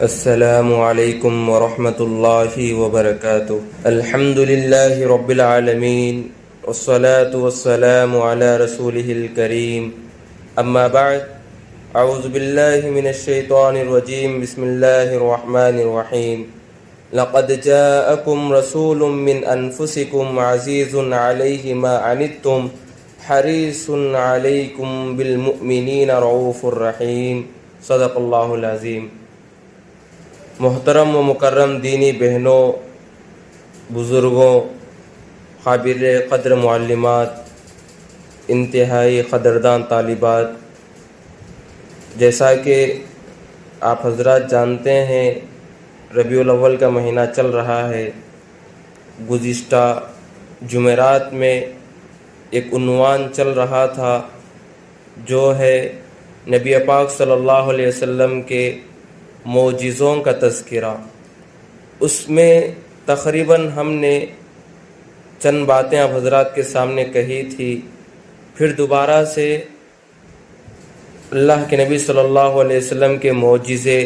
السلام علیکم ورحمۃ اللہ وبرکاتہ۔ الحمد للہ رب العالمین والصلاة والسلام علی رسولہ الکریم، اما بعد، اعوذ باللہ من الشیطان الرجیم، بسم اللہ الرحمن الرحیم۔ لقد جاءکم رسول من انفسکم عزیز علیہ ما عنتم حریص علیکم بالمؤمنین رؤوف الرحیم۔ صدق اللہ العظیم۔ محترم و مکرم دینی بہنوں، بزرگوں، قابل قدر معلمات، انتہائی قدردان طالبات، جیسا کہ آپ حضرات جانتے ہیں ربیع الاول کا مہینہ چل رہا ہے۔ گزشتہ جمعرات میں ایک عنوان چل رہا تھا جو ہے نبی پاک صلی اللہ علیہ وسلم کے معجزوں کا تذکرہ۔ اس میں تقریباً ہم نے چند باتیں آپ حضرات کے سامنے کہی تھی، پھر دوبارہ سے اللہ کے نبی صلی اللہ علیہ وسلم کے معجزے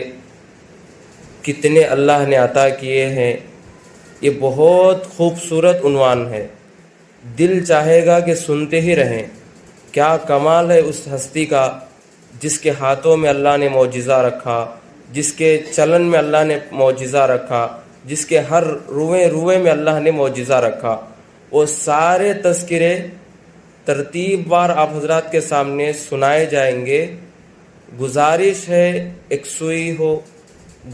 کتنے اللہ نے عطا کیے ہیں، یہ بہت خوبصورت عنوان ہے۔ دل چاہے گا کہ سنتے ہی رہیں۔ کیا کمال ہے اس ہستی کا جس کے ہاتھوں میں اللہ نے معجزہ رکھا، جس کے چلن میں اللہ نے معجزہ رکھا، جس کے ہر روئے میں اللہ نے معجزہ رکھا۔ وہ سارے تذکرے ترتیب وار آپ حضرات کے سامنے سنائے جائیں گے۔ گزارش ہے ایک سوئی ہو،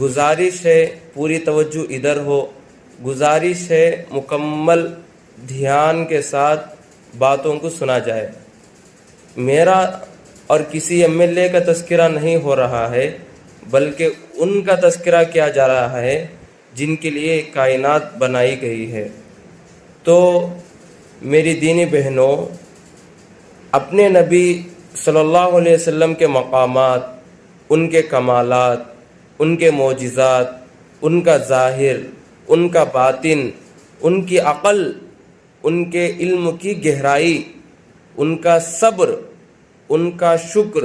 گزارش ہے پوری توجہ ادھر ہو، گزارش ہے مکمل دھیان کے ساتھ باتوں کو سنا جائے۔ میرا اور کسی MLA کا تذکرہ نہیں ہو رہا ہے، بلکہ ان کا تذکرہ کیا جا رہا ہے جن کے لیے کائنات بنائی گئی ہے۔ تو میری دینی بہنوں، اپنے نبی صلی اللہ علیہ وسلم کے مقامات، ان کے کمالات، ان کے معجزات، ان کا ظاہر، ان کا باطن، ان کی عقل، ان کے علم کی گہرائی، ان کا صبر، ان کا شکر،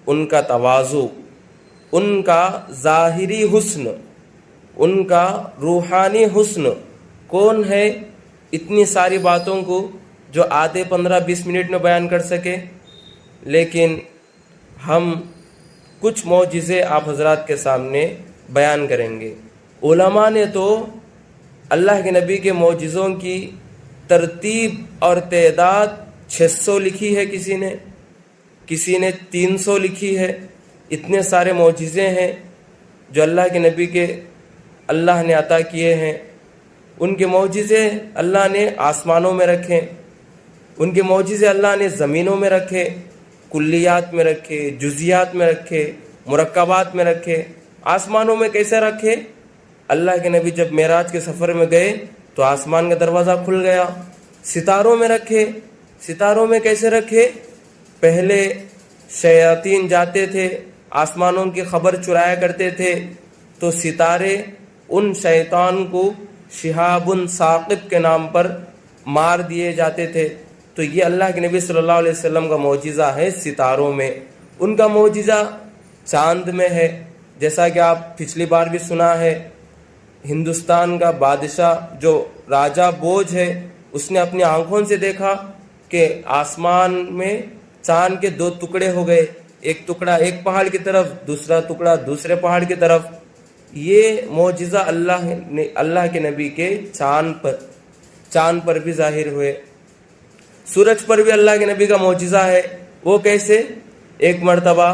ان کا تواضع، ان کا ظاہری حسن، ان کا روحانی حسن، کون ہے اتنی ساری باتوں کو جو آدھے 15-20 منٹ میں بیان کر سکے؟ لیکن ہم کچھ معجزے آپ حضرات کے سامنے بیان کریں گے۔ علماء نے تو اللہ کے نبی کے معجزوں کی ترتیب اور تعداد 600 لکھی ہے، کسی نے 300 لکھی ہے۔ اتنے سارے معجزے ہیں جو اللہ کے نبی کے اللہ نے عطا کیے ہیں۔ ان کے معجزے اللہ نے آسمانوں میں رکھے، ان کے معجزے اللہ نے زمینوں میں رکھے، کلیات میں رکھے، جزیات میں رکھے، مرکبات میں رکھے۔ آسمانوں میں کیسے رکھے؟ اللہ کے نبی جب معراج کے سفر میں گئے تو آسمان کا دروازہ کھل گیا۔ ستاروں میں رکھے، ستاروں میں کیسے رکھے؟ پہلے شیاطین جاتے تھے، آسمانوں کی خبر چرایا کرتے تھے، تو ستارے ان شیطان کو شہاب ثاقب کے نام پر مار دیے جاتے تھے۔ تو یہ اللہ کے نبی صلی اللہ علیہ وسلم کا معجزہ ہے ستاروں میں۔ ان کا معجزہ چاند میں ہے، جیسا کہ آپ پچھلی بار بھی سنا ہے، ہندوستان کا بادشاہ جو راجہ بوجھ ہے، اس نے اپنی آنکھوں سے دیکھا کہ آسمان میں چاند کے 2 ٹکڑے ہو گئے، ایک ٹکڑا ایک پہاڑ کی طرف، دوسرا ٹکڑا دوسرے پہاڑ کی طرف۔ یہ معجزہ اللہ کے نبی کے چاند پر بھی ظاہر ہوئے۔ سورج پر بھی اللہ کے نبی کا معجزہ ہے۔ وہ کیسے؟ ایک مرتبہ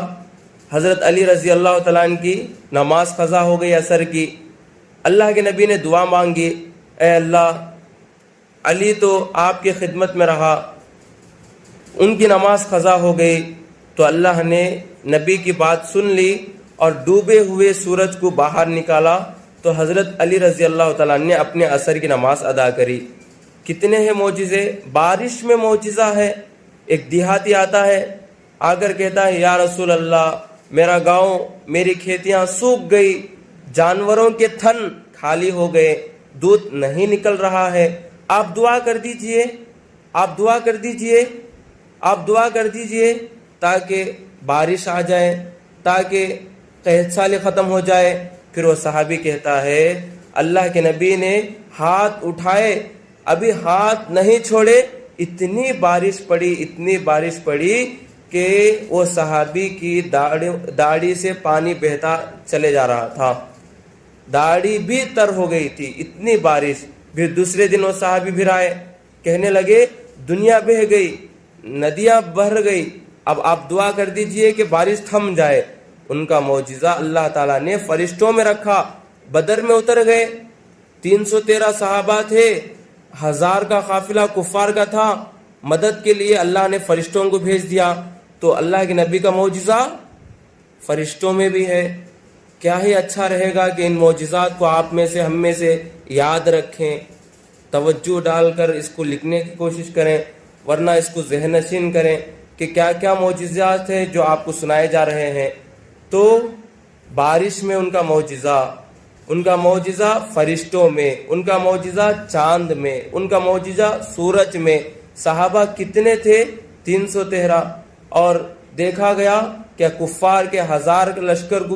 حضرت علی رضی اللہ تعالیٰ عنہ کی نماز قضا ہو گئی عصر کی۔ اللہ کے نبی نے دعا مانگی، اے اللہ، علی تو آپ کی خدمت میں رہا، ان کی نماز قضا ہو گئی۔ تو اللہ نے نبی کی بات سن لی اور ڈوبے ہوئے سورج کو باہر نکالا، تو حضرت علی رضی اللہ تعالیٰ نے اپنے عصر کی نماز ادا کری۔ کتنے ہیں معجزے؟ بارش میں معجزہ ہے۔ ایک دیہاتی آتا ہے، آ کر کہتا ہے، یا رسول اللہ، میرا گاؤں، میری کھیتیاں سوکھ گئی، جانوروں کے تھن خالی ہو گئے، دودھ نہیں نکل رہا ہے، آپ دعا کر دیجئے، آپ دعا کر دیجئے، آپ دعا کر دیجئے تاکہ بارش آ جائے، تاکہ قحط سالی ختم ہو جائے۔ پھر وہ صحابی کہتا ہے اللہ کے نبی نے ہاتھ اٹھائے، ابھی ہاتھ نہیں چھوڑے، اتنی بارش پڑی کہ وہ صحابی کی داڑھی سے پانی بہتا چلے جا رہا تھا، داڑھی بھی تر ہو گئی تھی، اتنی بارش۔ پھر دوسرے دن وہ صحابی پھر آئے، کہنے لگے دنیا بہہ گئی، ندیاں بہہ گئی، اب آپ دعا کر دیجئے کہ بارش تھم جائے۔ ان کا معجزہ اللہ تعالیٰ نے فرشتوں میں رکھا، بدر میں اتر گئے، 313 صحابہ تھے، 1000 کا قافلہ کفار کا تھا، مدد کے لیے اللہ نے فرشتوں کو بھیج دیا۔ تو اللہ کے نبی کا معجزہ فرشتوں میں بھی ہے۔ کیا ہی اچھا رہے گا کہ ان معجزات کو آپ میں سے، ہم میں سے یاد رکھیں، توجہ ڈال کر اس کو لکھنے کی کوشش کریں، ورنہ اس کو ذہن نشین کریں کہ کیا کیا معجزات ہیں جو آپ کو سنائے جا رہے ہیں۔ تو بارش میں ان کا معجزہ فرشتوں میں، ان کا معجزہ چاند میں، ان کا معجزہ سورج میں۔ صحابہ کتنے تھے؟ 313، اور دیکھا گیا کہ کفار کے 1000 کے لشکر کو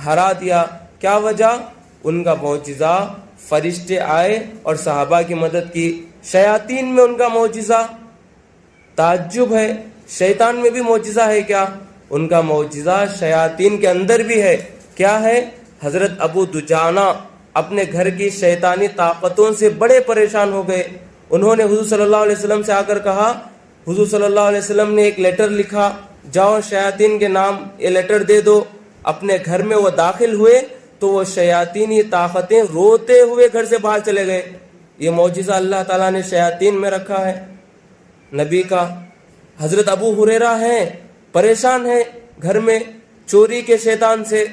ہرا دیا۔ کیا وجہ؟ ان کا معجزہ، فرشتے آئے اور صحابہ کی مدد کی۔ شیاطین میں ان کا معجزہ، تعجب ہے، شیطان میں بھی معجزہ ہے کیا؟ ان کا معجزہ شیاطین کے اندر بھی ہے۔ کیا ہے؟ حضرت ابو دجانہ اپنے گھر کی شیطانی طاقتوں سے بڑے پریشان ہو گئے۔ انہوں نے حضور صلی اللہ علیہ وسلم سے آ کر کہا، حضور صلی اللہ علیہ وسلم نے ایک لیٹر لکھا، جاؤ شیاطین کے نام یہ لیٹر دے دو۔ اپنے گھر میں وہ داخل ہوئے تو وہ شیاطینی طاقتیں روتے ہوئے گھر سے باہر چلے گئے۔ یہ معجزہ اللہ تعالیٰ نے شیاطین میں رکھا ہے نبی کا۔ حضرت ابو ہریرہ ہیں، پریشان ہیں گھر میں چوری کے شیطان سے،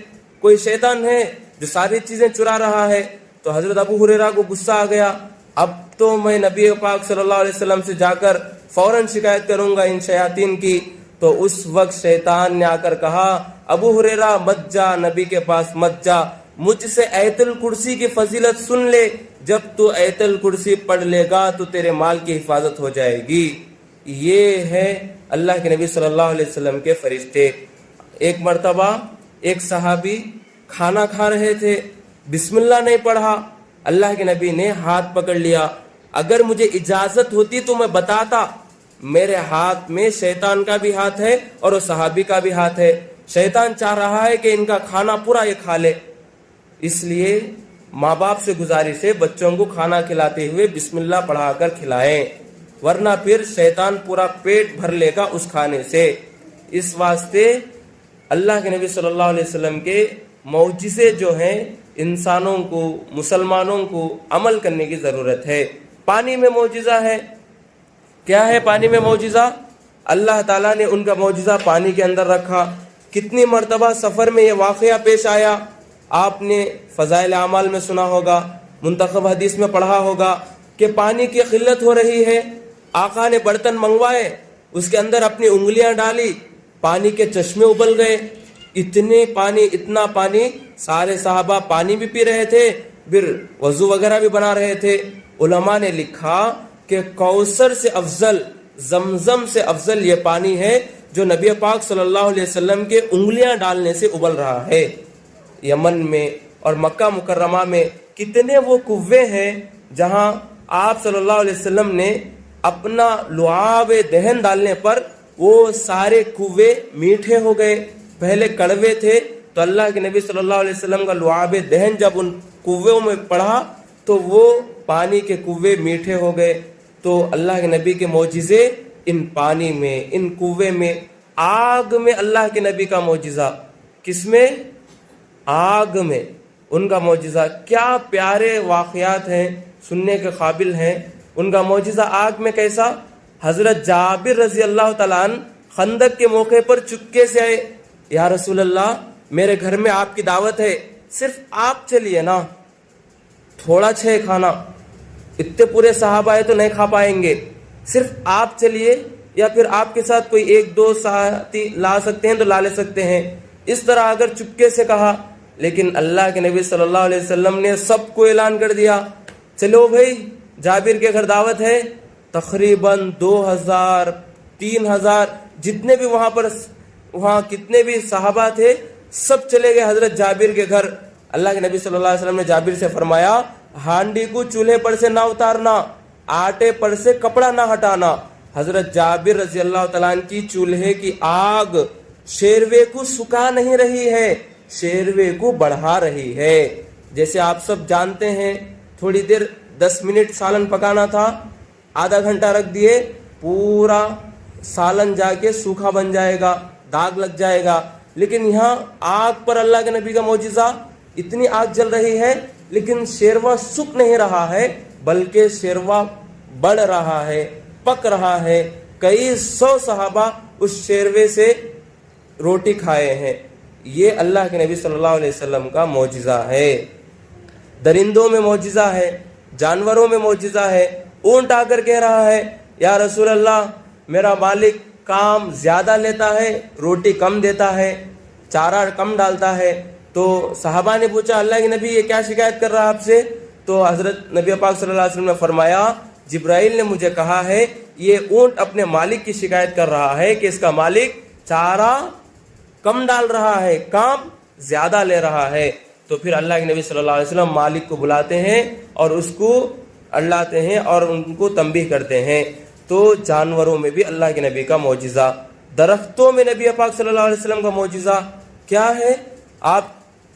کوئی شیطان ہے جو ساری چیزیں چرا رہا ہے۔ تو حضرت ابو ہریرہ کو غصہ آ گیا، اب تو میں نبی پاک صلی اللہ علیہ وسلم سے جا کر فوراً شکایت کروں گا ان شیاطین کی۔ تو اس وقت شیطان نے آ کر کہا، ابو ہریرہ مت جا، نبی کے پاس مت جا، مجھ سے آیت الکرسی کی فضیلت سن لے، جب تو آیت الکرسی پڑھ لے گا تو تیرے مال کی حفاظت ہو جائے گی۔ یہ ہے اللہ کے نبی صلی اللہ علیہ وسلم کے فرشتے۔ ایک مرتبہ ایک صحابی کھانا کھا رہے تھے، بسم اللہ نہیں پڑھا، اللہ کے نبی نے ہاتھ پکڑ لیا، اگر مجھے اجازت ہوتی تو میں بتاتا، میرے ہاتھ میں شیطان کا بھی ہاتھ ہے اور وہ صحابی کا بھی ہاتھ ہے، شیطان چاہ رہا ہے کہ ان کا کھانا پورا یہ کھا لے۔ اس لیے ماں باپ سے گزارش ہے بچوں کو کھانا کھلاتے ہوئے بسم اللہ پڑھا کر کھلائیں، ورنہ پھر شیطان پورا پیٹ بھر لے گا اس کھانے سے۔ اس واسطے اللہ کے نبی صلی اللہ علیہ وسلم کے معجزے جو ہیں انسانوں کو، مسلمانوں کو عمل کرنے کی ضرورت ہے۔ پانی میں معجزہ ہے، کیا ہے پانی میں معجزہ؟ اللہ تعالیٰ نے ان کا معجزہ پانی کے اندر رکھا۔ کتنی مرتبہ سفر میں یہ واقعہ پیش آیا، آپ نے فضائل اعمال میں سنا ہوگا، منتخب حدیث میں پڑھا ہوگا کہ پانی کی قلت ہو رہی ہے، آقا نے برتن منگوائے، اس کے اندر اپنی انگلیاں ڈالی، پانی کے چشمے ابل گئے، اتنا پانی، سارے صحابہ پانی بھی پی رہے تھے، پھر وضو وغیرہ بھی بنا رہے تھے۔ علماء نے لکھا کہ کوثر سے افضل، زمزم سے افضل یہ پانی ہے جو نبی پاک صلی اللہ علیہ وسلم کے انگلیاں ڈالنے سے ابل رہا ہے۔ یمن میں اور مکہ مکرمہ میں کتنے وہ کنویں ہیں جہاں آپ صلی اللہ علیہ وسلم نے اپنا لعاب دہن ڈالنے پر وہ سارے کنویں میٹھے ہو گئے، پہلے کڑوے تھے، تو اللہ کے نبی صلی اللہ علیہ وسلم کا لعاب دہن جب ان کنویں میں پڑا تو وہ پانی کے کنویں میٹھے ہو گئے۔ تو اللہ کے نبی کے معجزے ان پانی میں، ان کنویں میں، آگ میں اللہ کے نبی کا معجزہ، کس میں؟ آگ میں ان کا معجزہ۔ کیا پیارے واقعات ہیں، سننے کے قابل ہیں۔ ان کا معجزہ آگ میں کیسا؟ حضرت جابر رضی اللہ تعالیٰ عنہ خندق کے موقع پر چپکے سے آئے، یا رسول اللہ میرے گھر میں آپ کی دعوت ہے، صرف آپ چلیے نا، تھوڑا ہے کھانا، اتنے پورے صحابہ آئے تو نہیں کھا پائیں گے، صرف آپ چلیے، یا پھر آپ کے ساتھ کوئی 1-2 ساتھی لا سکتے ہیں تو لا لے سکتے ہیں۔ اس طرح اگر چپکے سے کہا، لیکن اللہ کے نبی صلی اللہ علیہ وسلم نے سب کو اعلان کر دیا، چلو بھائی جابر کے گھر دعوت ہے۔ تقریباً 2000-3000 جتنے بھی وہاں کتنے بھی صحابہ تھے، سب چلے گئے حضرت جابر کے گھر۔ اللہ کے نبی صلی اللہ علیہ وسلم نے جابر سے فرمایا ہانڈی کو چولہے پر سے نہ اتارنا, آٹے پر سے کپڑا نہ ہٹانا. حضرت جابر رضی اللہ تعالیٰ عنہ کی چولہے کی آگ شیروے کو سکھا نہیں رہی ہے, شیروے کو بڑھا رہی ہے. جیسے آپ سب جانتے ہیں تھوڑی دیر 10 منٹ سالن پکانا تھا, آدھا گھنٹہ رکھ دیے, پورا سالن جا کے سوکھا بن جائے گا, داغ لگ جائے گا. لیکن یہاں آگ پر اللہ کے نبی کا معجزہ, اتنی آگ جل رہی ہے لیکن شیروا سوکھ نہیں رہا ہے, بلکہ شیروا بڑھ رہا ہے, پک رہا ہے. کئی 100 صحابہ اس شیروے سے روٹی کھائے ہیں. یہ اللہ کے نبی صلی اللہ علیہ وسلم کا معجزہ ہے. درندوں میں معجزہ ہے, جانوروں میں معجزہ ہے. اونٹ آ کر کہہ رہا ہے یا رسول اللہ میرا مالک کام زیادہ لیتا ہے, روٹی کم دیتا ہے, چارہ کم ڈالتا ہے. تو صحابہ نے پوچھا اللہ کے نبی یہ کیا شکایت کر رہا ہے آپ سے؟ تو حضرت نبی پاک صلی اللہ علیہ وسلم نے فرمایا جبرائیل نے مجھے کہا ہے یہ اونٹ اپنے مالک کی شکایت کر رہا ہے کہ اس کا مالک چارہ کم ڈال رہا ہے, کام زیادہ لے رہا ہے. تو پھر اللہ کے نبی صلی اللہ علیہ وسلم مالک کو بلاتے ہیں اور اس کو اڑلاتے ہیں اور ان کو تنبیہ کرتے ہیں. تو جانوروں میں بھی اللہ کے نبی کا معجزہ, درختوں میں نبی پاک صلی اللہ علیہ وسلم کا معجزہ کیا ہے؟ آپ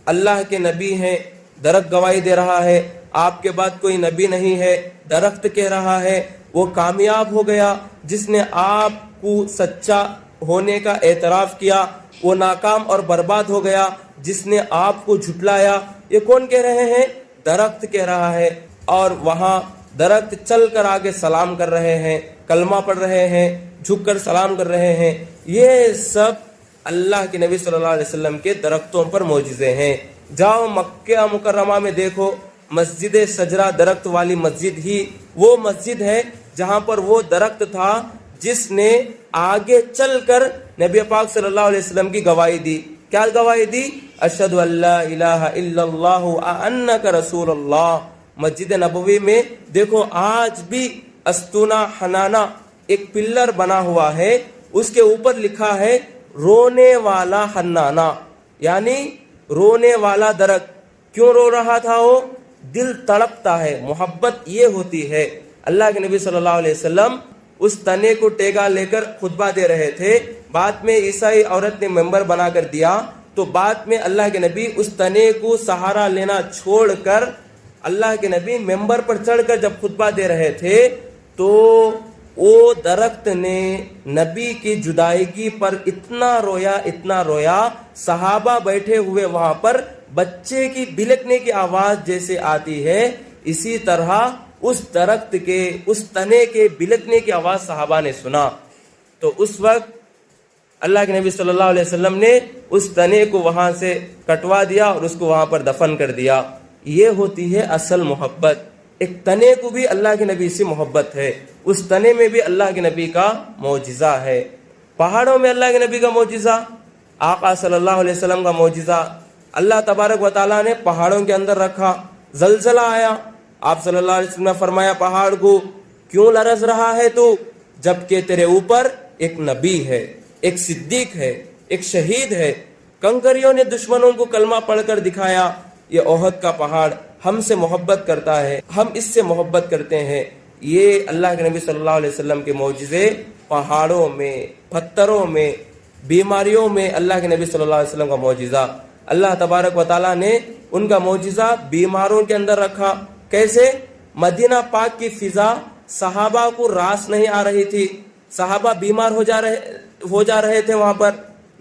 اللہ کے نبی ہیں, درخت گواہی دے رہا ہے, آپ کے بعد کوئی نبی نہیں ہے, درخت کہہ رہا ہے وہ کامیاب ہو گیا. جس نے آپ کو سچا ہونے کا اعتراف کیا وہ ناکام اور برباد ہو گیا. جس نے آپ کو جھٹلایا, یہ کون کہہ رہے ہیں؟ درخت کہہ رہا ہے. اور وہاں درخت چل کر آگے سلام کر رہے ہیں, کلمہ پڑھ رہے ہیں, جھک کر سلام کر رہے ہیں. یہ سب اللہ کے نبی صلی اللہ علیہ وسلم کے درختوں پر معجزے ہیں. جاؤ مکہ مکرمہ میں دیکھو, مسجد سجرہ درخت والی مسجد ہی وہ مسجد ہے جہاں پر وہ درخت تھا جس نے آگے چل کر نبی پاک صلی اللہ علیہ وسلم کی گواہی دی. کیا گواہی دی؟ اشہد ان لا الہ الا اللہ وانک رسول اللہ. مسجد نبوی میں دیکھو آج بھی استونا حنانا ایک پلر بنا ہوا ہے, اس کے اوپر لکھا ہے رونے والا حنانا, یعنی رونے والا درخت. کیوں رو رہا تھا وہ؟ دل تڑپتا ہے, محبت یہ ہوتی ہے. اللہ کے نبی صلی اللہ علیہ وسلم اس تنے کو ٹیگا لے کر خطبہ دے رہے تھے, بعد میں عیسائی عورت نے ممبر بنا کر دیا, تو بعد میں اللہ کے نبی اس تنے کو سہارا لینا چھوڑ کر اللہ کے نبی ممبر پر چڑھ کر جب خطبہ دے رہے تھے تو وہ درخت نے نبی کی جدائیگی پر اتنا رویا, صحابہ بیٹھے ہوئے وہاں پر بچے کی بلکنے کی آواز جیسے آتی ہے, اسی طرح اس درخت کے, اس تنے کے بلکنے کی آواز صحابہ نے سنا. تو اس وقت اللہ کے نبی صلی اللہ علیہ وسلم نے اس تنے کو وہاں سے کٹوا دیا اور اس کو وہاں پر دفن کر دیا. یہ ہوتی ہے اصل محبت. ایک تنے کو بھی اللہ کے نبی سے محبت ہے, اس تنے میں بھی اللہ کے نبی کا معجزہ ہے. پہاڑوں میں اللہ کے نبی کا معجزہ, آقا صلی اللہ علیہ وسلم کا معجزہ. اللہ تبارک و تعالیٰ نے پہاڑوں کے اندر رکھا, زلزلہ آیا, آپ صلی اللہ علیہ وسلم نے فرمایا پہاڑ کو کیوں لرز رہا ہے تو, جبکہ تیرے اوپر ایک نبی ہے, ایک صدیق ہے, ایک شہید ہے. کنکریوں نے دشمنوں کو کلمہ پڑھ کر دکھایا. یہ احد کا پہاڑ ہم سے محبت کرتا ہے, ہم اس سے محبت کرتے ہیں. یہ اللہ کے نبی صلی اللہ علیہ وسلم کے معجزے پہاڑوں میں, پتھروں میں, بیماریوں میں اللہ کے نبی صلی اللہ علیہ وسلم کا معجزہ. اللہ تبارک و تعالیٰ نے ان کا معجزہ بیماروں کے اندر رکھا. کیسے؟ مدینہ پاک کی فضا صحابہ کو راس نہیں آ رہی تھی, صحابہ بیمار ہو جا رہے تھے, وہاں پر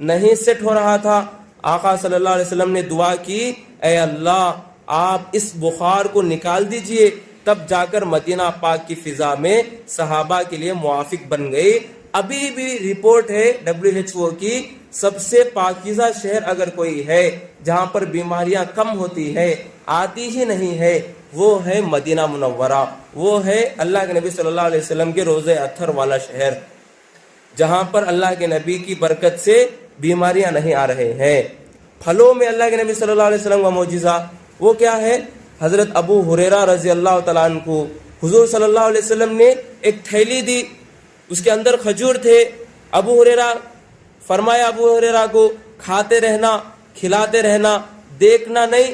نہیں سیٹ ہو رہا تھا. آقا صلی اللہ علیہ وسلم نے دعا کی, اے اللہ آپ اس بخار کو نکال دیجئے. تب جا کر مدینہ پاک کی فضا میں صحابہ کے لیے موافق بن گئی. ابھی بھی رپورٹ ہے WHO کی, سب سے پاکیزہ شہر اگر کوئی ہے جہاں پر بیماریاں کم ہوتی ہے, آتی ہی نہیں ہے, وہ ہے مدینہ منورہ. وہ ہے اللہ کے نبی صلی اللہ علیہ وسلم کے روضہ اطہر والا شہر, جہاں پر اللہ کے نبی کی برکت سے بیماریاں نہیں آ رہے ہیں. پھلوں میں اللہ کے نبی صلی اللہ علیہ وسلم کا معجزہ وہ کیا ہے؟ حضرت ابو ہریرہ رضی اللہ تعالیٰ عنہ کو حضور صلی اللہ علیہ وسلم نے ایک تھیلی دی, اس کے اندر کھجور تھے. ابو ہریرہ فرمایا ابو ہریرہ کو کھاتے رہنا, کھلاتے رہنا, دیکھنا نہیں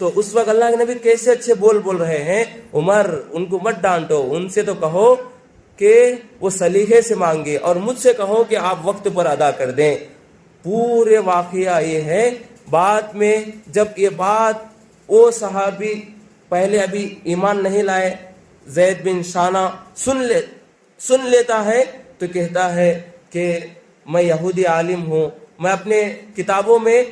تو اس وقت اللہ کے نبی کیسے اچھے بول رہے ہیں، عمر ان کو مت ڈانٹو، ان سے تو کہو کہ وہ سلیقے سے مانگے، اور مجھ سے کہو کہ آپ وقت پر ادا کر دیں۔ پورے واقعہ یہ ہے، بعد میں جب یہ بات وہ صحابی پہلے ابھی ایمان نہیں لائے، زید بن شانہ سن لیتا ہے تو کہتا ہے کہ میں یہودی عالم ہوں، میں اپنے کتابوں میں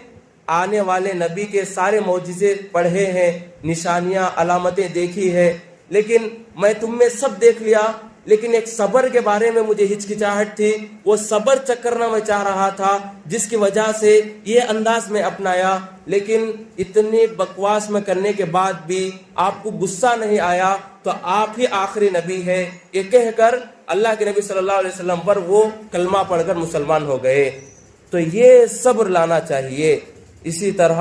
آنے والے نبی کے سارے معجزے پڑھے ہیں، نشانیاں علامتیں دیکھی ہے، لیکن میں تم میں سب دیکھ لیا، لیکن ایک صبر کے بارے میں مجھے ہچکچاہٹ تھی، وہ صبر چیک کرنا میں چاہ رہا تھا، جس کی وجہ سے یہ انداز میں اپنایا، لیکن اتنی بکواس میں کرنے کے بعد بھی آپ کو غصہ نہیں آیا تو آپ ہی آخری نبی ہے، یہ کہہ کر اللہ کے نبی صلی اللہ علیہ وسلم پر وہ کلمہ پڑھ کر مسلمان ہو گئے۔ تو یہ صبر لانا چاہیے۔ اسی طرح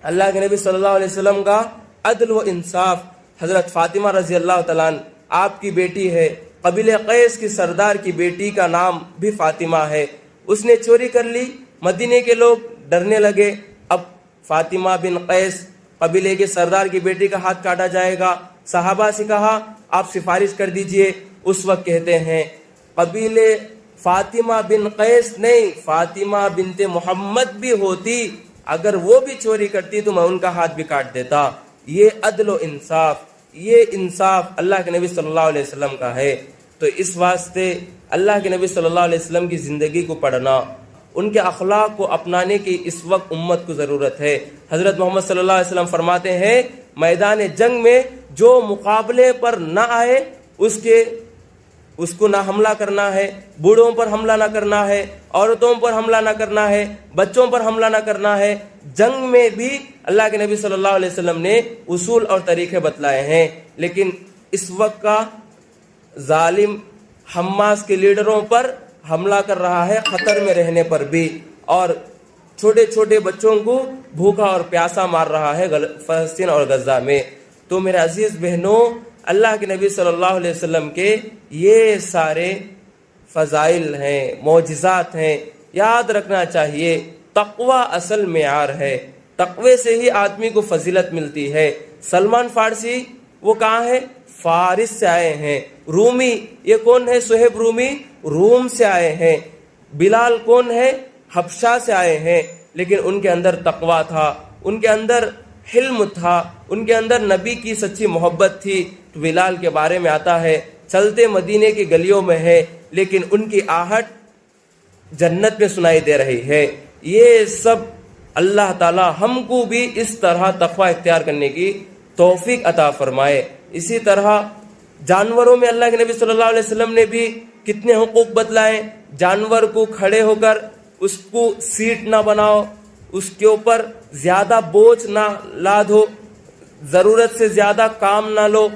اللہ کے نبی صلی اللہ علیہ وسلم کا عدل و انصاف، حضرت فاطمہ رضی اللہ تعالیٰ عنہ آپ کی بیٹی ہے، قبیلہ قیس کی سردار کی بیٹی کا نام بھی فاطمہ ہے، اس نے چوری کر لی، مدینے کے لوگ ڈرنے لگے، اب فاطمہ بن قیس قبیلے کے سردار کی بیٹی کا ہاتھ کاٹا جائے گا، صحابہ سے کہا آپ سفارش کر دیجئے، اس وقت کہتے ہیں قبیلے فاطمہ بن قیس نہیں، فاطمہ بنت محمد بھی ہوتی، اگر وہ بھی چوری کرتی تو میں ان کا ہاتھ بھی کاٹ دیتا۔ یہ عدل و انصاف، یہ انصاف اللہ کے نبی صلی اللہ علیہ وسلم کا ہے۔ تو اس واسطے اللہ کے نبی صلی اللہ علیہ وسلم کی زندگی کو پڑھنا، ان کے اخلاق کو اپنانے کی اس وقت امت کو ضرورت ہے۔ حضرت محمد صلی اللہ علیہ وسلم فرماتے ہیں میدان جنگ میں جو مقابلے پر نہ آئے اس کو نہ حملہ کرنا ہے، بوڑھوں پر حملہ نہ کرنا ہے، عورتوں پر حملہ نہ کرنا ہے، بچوں پر حملہ نہ کرنا ہے۔ جنگ میں بھی اللہ کے نبی صلی اللہ علیہ وسلم نے اصول اور طریقے بتلائے ہیں، لیکن اس وقت کا ظالم حماس کے لیڈروں پر حملہ کر رہا ہے، خطر میں رہنے پر بھی، اور چھوٹے چھوٹے بچوں کو بھوکا اور پیاسا مار رہا ہے فلسطین اور غزہ میں۔ تو میرے عزیز بہنوں، اللہ کے نبی صلی اللہ علیہ وسلم کے یہ سارے فضائل ہیں، معجزات ہیں، یاد رکھنا چاہیے۔ تقوی اصل معیار ہے، تقوی سے ہی آدمی کو فضیلت ملتی ہے۔ سلمان فارسی وہ کہاں ہے؟ فارس سے آئے ہیں۔ رومی یہ کون ہے؟ صہیب رومی روم سے آئے ہیں۔ بلال کون ہے؟ حبشہ سے آئے ہیں، لیکن ان کے اندر تقوی تھا، ان کے اندر حلم تھا، ان کے اندر نبی کی سچی محبت تھی۔ تو بلال کے بارے میں آتا ہے چلتے مدینے کی گلیوں میں ہے، لیکن ان کی آہٹ جنت میں سنائی دے رہی ہے۔ یہ سب اللہ تعالی ہم کو بھی اس طرح تقوی اختیار کرنے کی توفیق عطا فرمائے۔ اسی طرح جانوروں میں اللہ کے نبی صلی اللہ علیہ وسلم نے بھی کتنے حقوق بتلائے۔ جانور کو کھڑے ہو کر اس کو سیٹ نہ بناؤ، اس کے اوپر زیادہ بوجھ نہ لادو، ضرورت سے زیادہ کام نہ لو،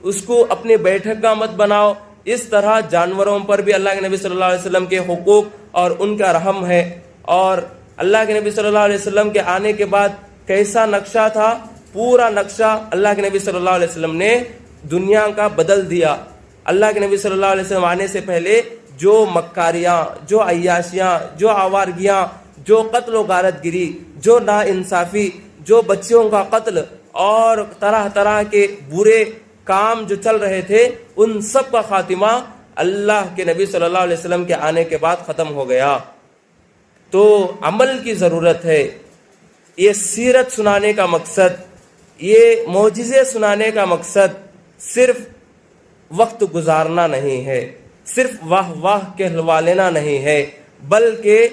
اس کو اپنے بیٹھک کا مت بناؤ۔ اس طرح جانوروں پر بھی اللہ کے نبی صلی اللہ علیہ وسلم کے حقوق اور ان کا رحم ہے۔ اور اللہ کے نبی صلی اللہ علیہ وسلم کے آنے کے بعد کیسا نقشہ تھا، پورا نقشہ اللہ کے نبی صلی اللہ علیہ وسلم نے دنیا کا بدل دیا۔ اللہ کے نبی صلی اللہ علیہ وسلم آنے سے پہلے جو مکاریاں، جو عیاشیاں، جو آوارگیاں، جو قتل و غارت گری، جو ناانصافی، جو بچیوں کا قتل اور طرح طرح کے برے کام جو چل رہے تھے، ان سب کا خاتمہ اللہ کے نبی صلی اللہ علیہ وسلم کے آنے کے بعد ختم ہو گیا۔ تو عمل کی ضرورت ہے۔ یہ سیرت سنانے کا مقصد، یہ معجزے سنانے کا مقصد صرف وقت گزارنا نہیں ہے، صرف واہ واہ کہلوا لینا نہیں ہے، بلکہ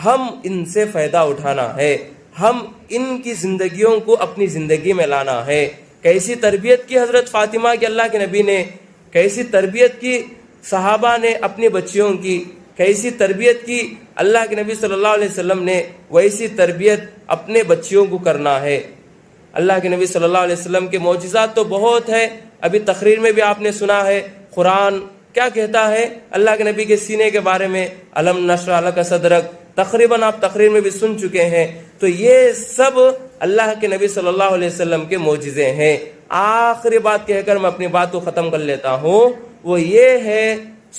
ہم ان سے فائدہ اٹھانا ہے، ہم ان کی زندگیوں کو اپنی زندگی میں لانا ہے۔ کیسی تربیت کی حضرت فاطمہ کی اللہ کے نبی نے، کیسی تربیت کی صحابہ نے اپنی بچیوں کی، کیسی تربیت کی اللہ کے نبی صلی اللہ علیہ وسلم نے، ویسی تربیت اپنے بچیوں کو کرنا ہے۔ اللہ کے نبی صلی اللہ علیہ وسلم کے معجزات تو بہت ہے، ابھی تقریر میں بھی آپ نے سنا ہے، قرآن کیا کہتا ہے اللہ کے نبی کے سینے کے بارے میں، الم نشرح لک صدرک، تقریباً آپ تقریر میں بھی سن چکے ہیں۔ تو یہ سب اللہ کے نبی صلی اللہ علیہ وسلم کے معجزے ہیں۔ آخری بات کہہ کر میں اپنی بات کو ختم کر لیتا ہوں، وہ یہ ہے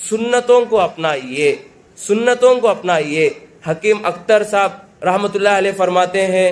سنتوں کو اپنائیے، سنتوں کو اپنائیے۔ حکیم اختر صاحب رحمۃ اللہ علیہ فرماتے ہیں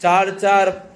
4-4,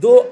2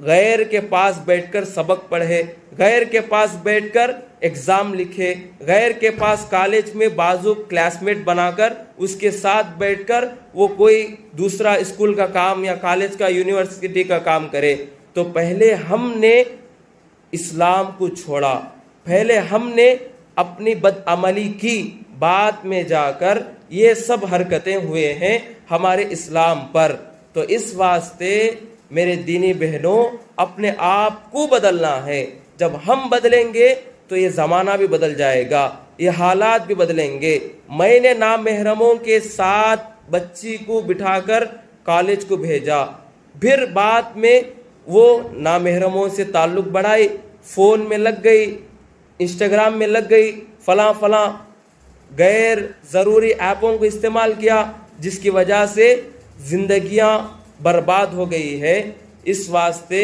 غیر کے پاس بیٹھ کر سبق پڑھے، غیر کے پاس بیٹھ کر ایگزام لکھے، غیر کے پاس کالج میں بازو کلاس میٹ بنا کر اس کے ساتھ بیٹھ کر وہ کوئی دوسرا اسکول کا کام یا کالج کا یونیورسٹی کا کام کرے. تو پہلے ہم نے اسلام کو چھوڑا، پہلے ہم نے اپنی بدعملی کی، بعد میں جا کر یہ سب حرکتیں ہوئے ہیں ہمارے اسلام پر. تو اس واسطے میرے دینی بہنوں اپنے آپ کو بدلنا ہے. جب ہم بدلیں گے تو یہ زمانہ بھی بدل جائے گا، یہ حالات بھی بدلیں گے. میں نے نامحرموں کے ساتھ بچی کو بٹھا کر کالج کو بھیجا، پھر بعد میں وہ نامحرموں سے تعلق بڑھائی، فون میں لگ گئی، انسٹاگرام میں لگ گئی، فلاں غیر ضروری ایپوں کو استعمال کیا، جس کی وجہ سے زندگیاں برباد ہو گئی ہے. اس واسطے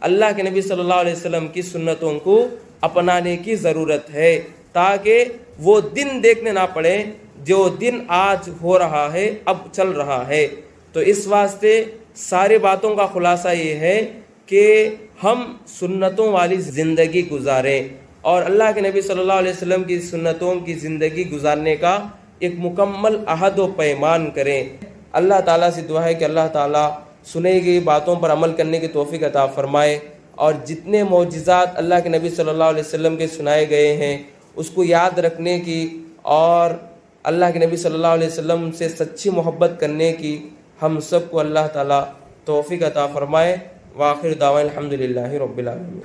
اللہ کے نبی صلی اللہ علیہ وسلم کی سنتوں کو اپنانے کی ضرورت ہے، تاکہ وہ دن دیکھنے نہ پڑے جو دن آج ہو رہا ہے، اب چل رہا ہے. تو اس واسطے ساری باتوں کا خلاصہ یہ ہے کہ ہم سنتوں والی زندگی گزاریں اور اللہ کے نبی صلی اللہ علیہ وسلم کی سنتوں کی زندگی گزارنے کا ایک مکمل عہد و پیمان کریں. اللہ تعالیٰ سے دعا ہے کہ اللہ تعالیٰ سنی گئی باتوں پر عمل کرنے کی توفیق عطا فرمائے، اور جتنے معجزات اللہ کے نبی صلی اللہ علیہ وسلم کے سنائے گئے ہیں اس کو یاد رکھنے کی اور اللہ کے نبی صلی اللہ علیہ وسلم سے سچی محبت کرنے کی ہم سب کو اللہ تعالیٰ توفیق عطا فرمائے. وآخر دعوانا الحمدللہ رب العالمین.